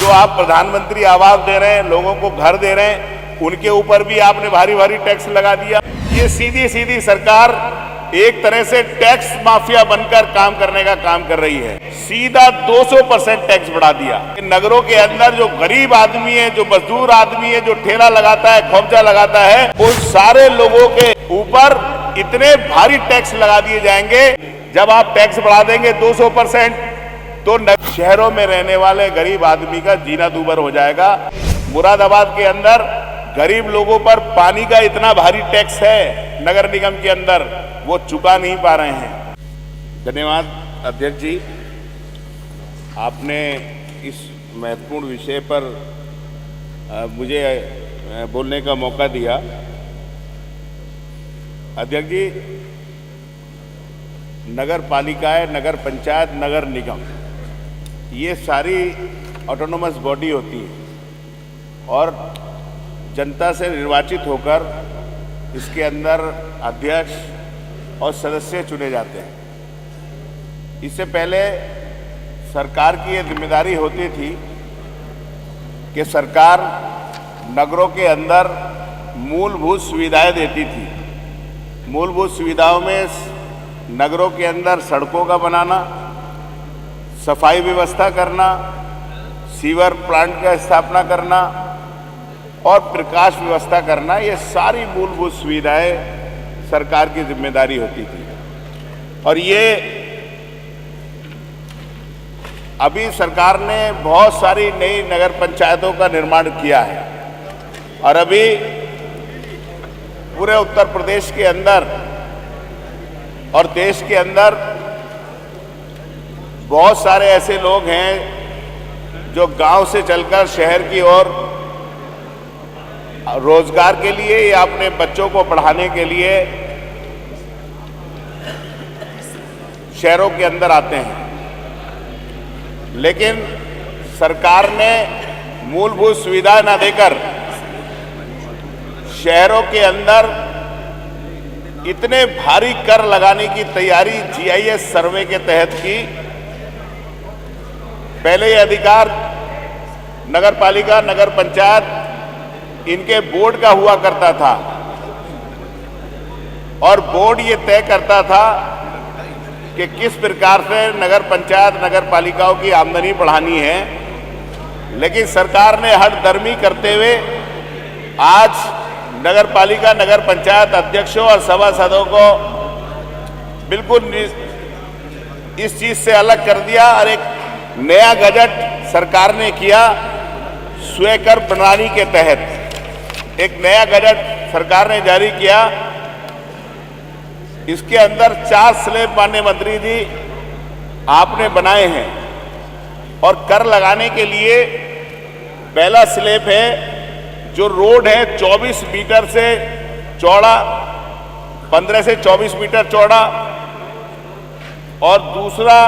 जो आप प्रधानमंत्री आवास दे रहे हैं, लोगों को घर दे रहे हैं, उनके ऊपर भी आपने भारी भारी टैक्स लगा दिया। ये सीधी सीधी सरकार एक तरह से टैक्स माफिया बनकर काम करने का काम कर रही है। सीधा 200% टैक्स बढ़ा दिया। नगरों के अंदर जो गरीब आदमी है, जो मजदूर आदमी है, जो ठेला लगाता है, खोपचा लगाता है, उन सारे लोगों के ऊपर इतने भारी टैक्स लगा दिए जाएंगे। जब आप टैक्स बढ़ा देंगे 200%, तो शहरों में रहने वाले गरीब आदमी का जीना दूभर हो जाएगा। मुरादाबाद के अंदर गरीब लोगों पर पानी का इतना भारी टैक्स है नगर निगम के अंदर, वो चुका नहीं पा रहे हैं। धन्यवाद अध्यक्ष जी, आपने इस महत्वपूर्ण विषय पर मुझे बोलने का मौका दिया। अध्यक्ष जी, नगर पालिकाएं, नगर पंचायत, नगर निगम, ये सारी ऑटोनोमस बॉडी होती है और जनता से निर्वाचित होकर इसके अंदर अध्यक्ष और सदस्य चुने जाते हैं। इससे पहले सरकार की ये जिम्मेदारी होती थी कि सरकार नगरों के अंदर मूलभूत सुविधाएं देती थी। मूलभूत सुविधाओं में नगरों के अंदर सड़कों का बनाना, सफाई व्यवस्था करना, सीवर प्लांट का स्थापना करना और प्रकाश व्यवस्था करना, ये सारी मूलभूत सुविधाएं सरकार की जिम्मेदारी होती थी। और ये अभी सरकार ने बहुत सारी नई नगर पंचायतों का निर्माण किया है और अभी पूरे उत्तर प्रदेश के अंदर और देश के अंदर बहुत सारे ऐसे लोग हैं जो गांव से चलकर शहर की ओर रोजगार के लिए या अपने बच्चों को पढ़ाने के लिए शहरों के अंदर आते हैं। लेकिन सरकार ने मूलभूत सुविधा न देकर शहरों के अंदर इतने भारी कर लगाने की तैयारी जीआईएस सर्वे के तहत की। पहले ये अधिकार नगर पालिका, नगर पंचायत, इनके बोर्ड का हुआ करता था और बोर्ड ये तय करता था कि किस प्रकार से नगर पंचायत, नगर पालिकाओं की आमदनी बढ़ानी है। लेकिन सरकार ने हठधर्मी करते हुए आज नगर पालिका, नगर पंचायत अध्यक्षों और सभासदों को बिल्कुल इस चीज से अलग कर दिया और एक नया गजट सरकार ने किया। स्वकर प्रणाली के तहत एक नया गजट सरकार ने जारी किया। इसके अंदर 4 स्लैब माननीय मंत्री जी आपने बनाए हैं और कर लगाने के लिए पहला स्लैब है जो रोड है 24 मीटर से चौड़ा, 15 से 24 मीटर चौड़ा, और दूसरा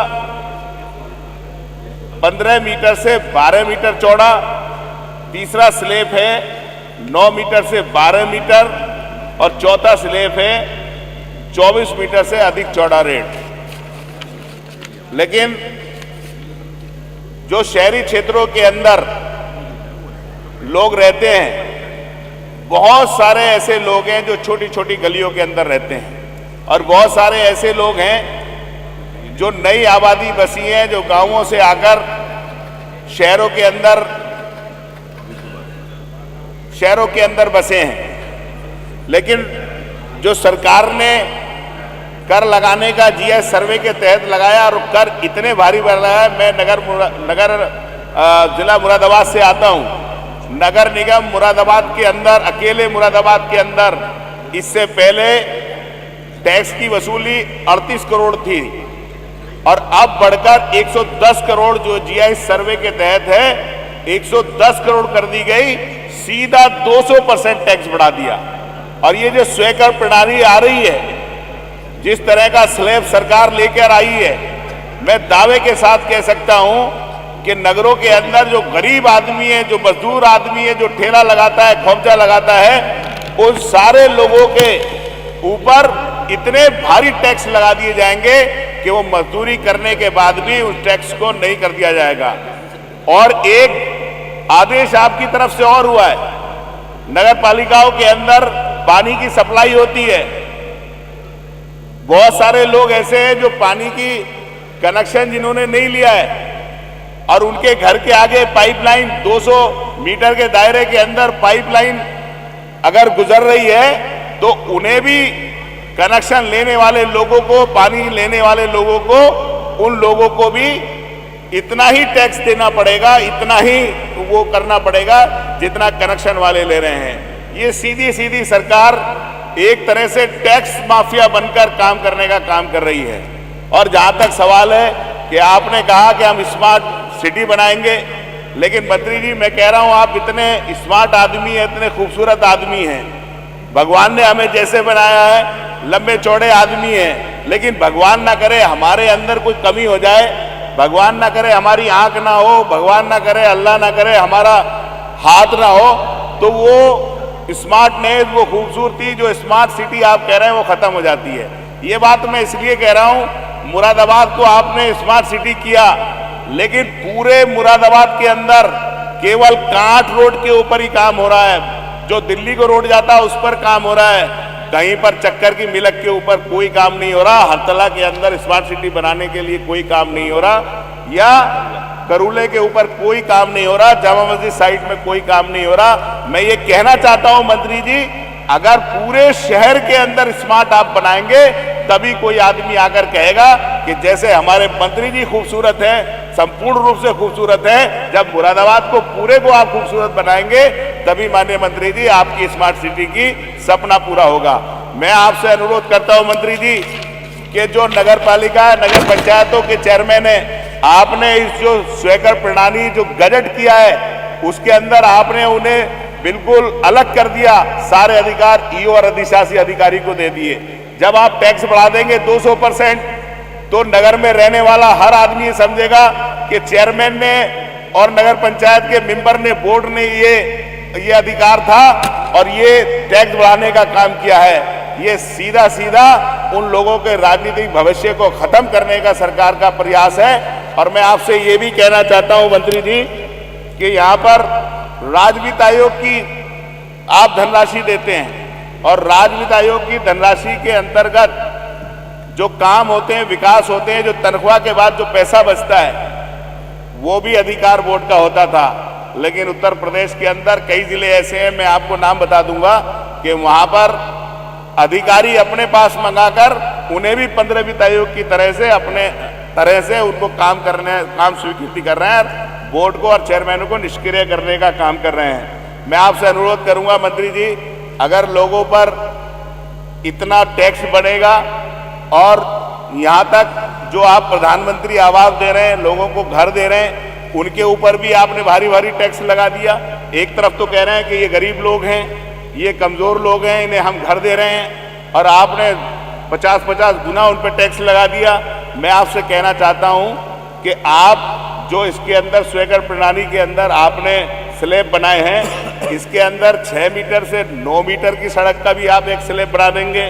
15 मीटर से 12 मीटर चौड़ा, तीसरा स्लैब है 9 मीटर से 12 मीटर और चौथा स्लैब है 24 मीटर से अधिक चौड़ा रेट। लेकिन जो शहरी क्षेत्रों के अंदर लोग रहते हैं, बहुत सारे ऐसे लोग हैं जो छोटी छोटी गलियों के अंदर रहते हैं और बहुत सारे ऐसे लोग हैं जो नई आबादी बसी है, जो गांवों से आकर शहरों के अंदर बसे हैं। लेकिन जो सरकार ने कर लगाने का जीएस सर्वे के तहत लगाया और कर इतने भारी बढ़ाया। मैं जिला मुरादाबाद से आता हूं। नगर निगम मुरादाबाद के अंदर, अकेले मुरादाबाद के अंदर इससे पहले टैक्स की वसूली 38 करोड़ थी और अब बढ़कर 110 करोड़ जो जीएस सर्वे के तहत है 110 करोड़ कर दी गई। सीधा 200% टैक्स बढ़ा दिया। और ये जो स्वकर प्रणाली आ रही है, जिस तरह का स्लैब सरकार लेकर आई है, मैं दावे के साथ कह सकता हूं कि नगरों के अंदर जो गरीब आदमी है, जो मजदूर आदमी है, जो ठेला लगाता है, खोपचा लगाता है, उन सारे लोगों के ऊपर इतने भारी टैक्स लगा दिए जाएंगे कि वो मजदूरी करने के बाद भी उस टैक्स को नहीं कर दिया जाएगा। और एक आदेश आपकी तरफ से और हुआ है। नगर पालिकाओं के अंदर पानी की सप्लाई होती है, बहुत सारे लोग ऐसे हैं जो पानी की कनेक्शन जिन्होंने नहीं लिया है और उनके घर के आगे पाइपलाइन 200 मीटर के दायरे के अंदर पाइपलाइन अगर गुजर रही है तो उन्हें भी कनेक्शन लेने वाले लोगों को, पानी लेने वाले लोगों को, उन लोगों को भी इतना ही टैक्स देना पड़ेगा, इतना ही वो करना पड़ेगा जितना कनेक्शन वाले ले रहे हैं। ये सीधी सीधी सरकार एक तरह से टैक्स माफिया बनकर काम करने का काम कर रही है। और जहां तक सवाल है कि आपने कहा कि हम स्मार्ट सिटी बनाएंगे, लेकिन मंत्री जी मैं कह रहा हूं आप इतने स्मार्ट आदमी हैं, इतने खूबसूरत आदमी हैं, भगवान ने हमें जैसे बनाया है, लंबे चौड़े आदमी हैं, लेकिन भगवान ना करे हमारे अंदर कोई कमी हो जाए, भगवान ना करे हमारी आंख ना हो, भगवान ना करे, अल्लाह ना करे हमारा हाथ ना हो, तो वो स्मार्टनेस, वो खूबसूरती जो स्मार्ट सिटी आप कह रहे हैं वो खत्म हो जाती है। ये बात मैं इसलिए कह रहा हूं, मुरादाबाद को आपने स्मार्ट सिटी किया, लेकिन पूरे मुरादाबाद के अंदर केवल कांट रोड के ऊपर ही काम हो रहा है, जो दिल्ली को रोड जाता है उस पर काम हो रहा है, कहीं पर चक्कर की मिलक के ऊपर कोई काम नहीं हो रहा, हरतला के अंदर स्मार्ट सिटी बनाने के लिए कोई काम नहीं हो रहा, या करूले के ऊपर कोई काम नहीं हो रहा, जामा मस्जिद साइड में कोई काम नहीं हो रहा। मैं ये कहना चाहता हूं मंत्री जी, अगर पूरे शहर के अंदर स्मार्ट आप बनाएंगे तभी कोई आदमी आकर कहेगा कि जैसे हमारे मंत्री जी खूबसूरत हैं, संपूर्ण रूप से खूबसूरत हैं। जब मुरादाबाद को पूरे को आप खूबसूरत बनाएंगे तभी माननीय मंत्री जी आपकी स्मार्ट सिटी की सपना पूरा होगा। मैं आपसे अनुरोध करता हूं मंत्री जी कि जो नगर पालिका, नगर पंचायतों के चेयरमैन है, आपने इस जो स्वीकृत प्रणाली जो गजट किया है उसके अंदर आपने उन्हें बिल्कुल अलग कर दिया, सारे अधिकार ईओ और अधिशासी अधिकारी को दे दिए। जब आप टैक्स बढ़ा देंगे 200%, तो नगर में रहने वाला हर आदमी समझेगा कि चेयरमैन ने और नगर पंचायत के मेंबर ने, बोर्ड ने ये अधिकार था और ये टैक्स बढ़ाने का काम किया है। ये सीधा सीधा उन लोगों के राजनीतिक भविष्य को खत्म करने का सरकार का प्रयास है। और मैं आपसे ये भी कहना चाहता हूं मंत्री जी कि यहाँ पर राजवित्त आयोग की आप धनराशि देते हैं और राजवित्त आयोग की धनराशि के अंतर्गत जो काम होते हैं, विकास होते हैं, जो तनख्वाह के बाद जो पैसा बचता है वो भी अधिकार बोर्ड का होता था। लेकिन उत्तर प्रदेश के अंदर कई जिले ऐसे हैं, मैं आपको नाम बता दूंगा, कि वहां पर अधिकारी अपने पास मंगाकर उन्हें भी 15 वित्त आयोग की तरह से अपने तरह से उनको काम स्वीकृति कर रहे हैं, बोर्ड को और चेयरमैन को निष्क्रिय करने का काम कर रहे हैं। मैं आपसे अनुरोध करूंगा मंत्री जी, अगर लोगों पर इतना टैक्स बढ़ेगा और यहाँ तक जो आप प्रधानमंत्री आवास दे रहे हैं, लोगों को घर दे रहे हैं, उनके ऊपर भी आपने भारी भारी टैक्स लगा दिया। एक तरफ तो कह रहे हैं कि ये गरीब लोग हैं, ये कमजोर लोग हैं, इन्हें हम घर दे रहे हैं, और आपने 50-50 गुना उन पर टैक्स लगा दिया। मैं आपसे कहना चाहता हूं कि आप जो इसके अंदर स्वीकृत प्रणाली के अंदर आपने स्लैब बनाए हैं, इसके अंदर 6 मीटर से 9 मीटर की सड़क का भी आप एक स्लैब बना देंगे,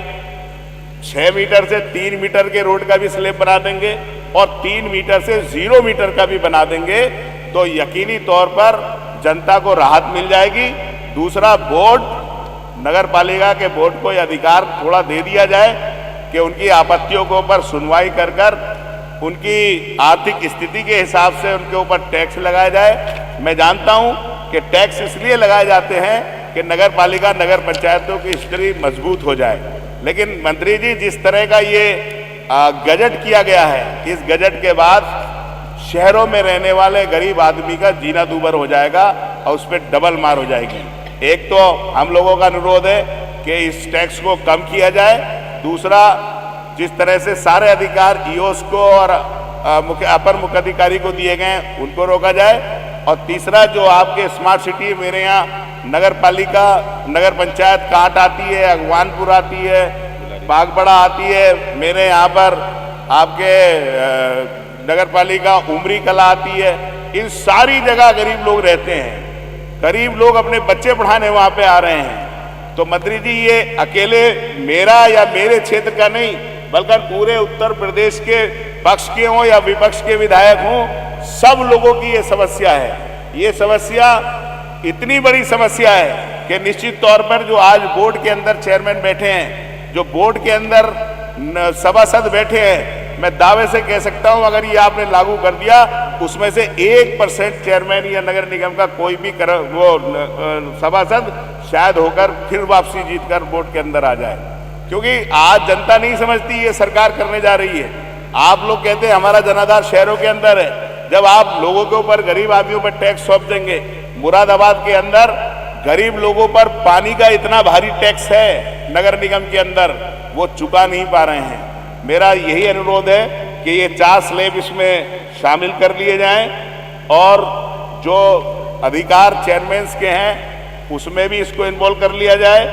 6 मीटर से 3 मीटर के रोड का भी स्लैब बना देंगे और 3 मीटर से 0 मीटर का भी बना देंगे, तो यकीनी तौर पर जनता को राहत मिल जाएगी। दूसरा, बोर्ड, नगर पालिका के बोर्ड को यह अधिकार थोड़ा दे दिया जाए कि उनकी आपत्तियों के ऊपर सुनवाई कर कर उनकी आर्थिक स्थिति के हिसाब से उनके ऊपर टैक्स लगाया जाए। मैं जानता हूं कि टैक्स इसलिए लगाए जाते हैं कि नगर पालिका, नगर पंचायतों की स्थिति मजबूत हो जाए। लेकिन मंत्री जी, जिस तरह का ये गजट किया गया है, इस गजट के बाद शहरों में रहने वाले गरीब आदमी का जीना दूभर हो जाएगा और उस पर डबल मार हो जाएगी। एक तो हम लोगों का अनुरोध है कि इस टैक्स को कम किया जाए, दूसरा जिस तरह से सारे अधिकार ईओस को और अपर मुख्य अधिकारी को दिए गए हैं उनको रोका जाए, और तीसरा जो आपके स्मार्ट सिटी, मेरे यहाँ नगर पालिका, नगर पंचायत कांट आती है, अगवानपुर आती है, बागबड़ा आती है, मेरे यहाँ पर आपके नगर पालिका उमरी कला आती है, इन सारी जगह गरीब लोग रहते हैं, गरीब लोग अपने बच्चे पढ़ाने वहाँ पे आ रहे हैं। तो मंत्री जी, ये अकेले मेरा या मेरे क्षेत्र का नहीं, बल्कि पूरे उत्तर प्रदेश के पक्ष के हों या विपक्ष के विधायक हों, सब लोगों की ये समस्या है। ये समस्या इतनी बड़ी समस्या है कि निश्चित तौर पर जो आज बोर्ड के अंदर चेयरमैन बैठे हैं, जो बोर्ड के अंदर सभासद बैठे हैं, मैं दावे से कह सकता हूं अगर ये आपने लागू कर दिया, उसमें से 1% चेयरमैन या नगर निगम का कोई भी सभासद शायद होकर फिर वापसी जीतकर बोर्ड के अंदर आ जाए। क्योंकि आज जनता नहीं समझती ये सरकार करने जा रही है। आप लोग कहते हैं हमारा जनाधार शहरों के अंदर है, जब आप लोगों के ऊपर, गरीब आदमियों पर टैक्स सौंप देंगे। मुरादाबाद के अंदर गरीब लोगों पर पानी का इतना भारी टैक्स है नगर निगम के अंदर, वो चुका नहीं पा रहे हैं। मेरा यही अनुरोध है कि ये 4 स्लैब इसमें शामिल कर लिए जाएं और जो अधिकार चेयरमैन के हैं उसमें भी इसको इन्वॉल्व कर लिया जाए,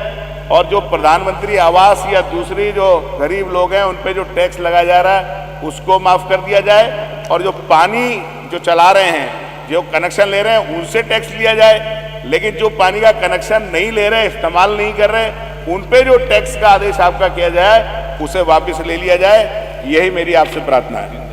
और जो प्रधानमंत्री आवास या दूसरी जो गरीब लोग हैं उन पे जो टैक्स लगाया जा रहा है उसको माफ़ कर दिया जाए, और जो पानी जो चला रहे हैं, जो कनेक्शन ले रहे हैं, उनसे टैक्स लिया जाए। लेकिन जो पानी का कनेक्शन नहीं ले रहे, इस्तेमाल नहीं कर रहे, उन पे जो टैक्स का आदेश आपका किया जाए उसे वापस ले लिया जाए। यही मेरी आपसे प्रार्थना है।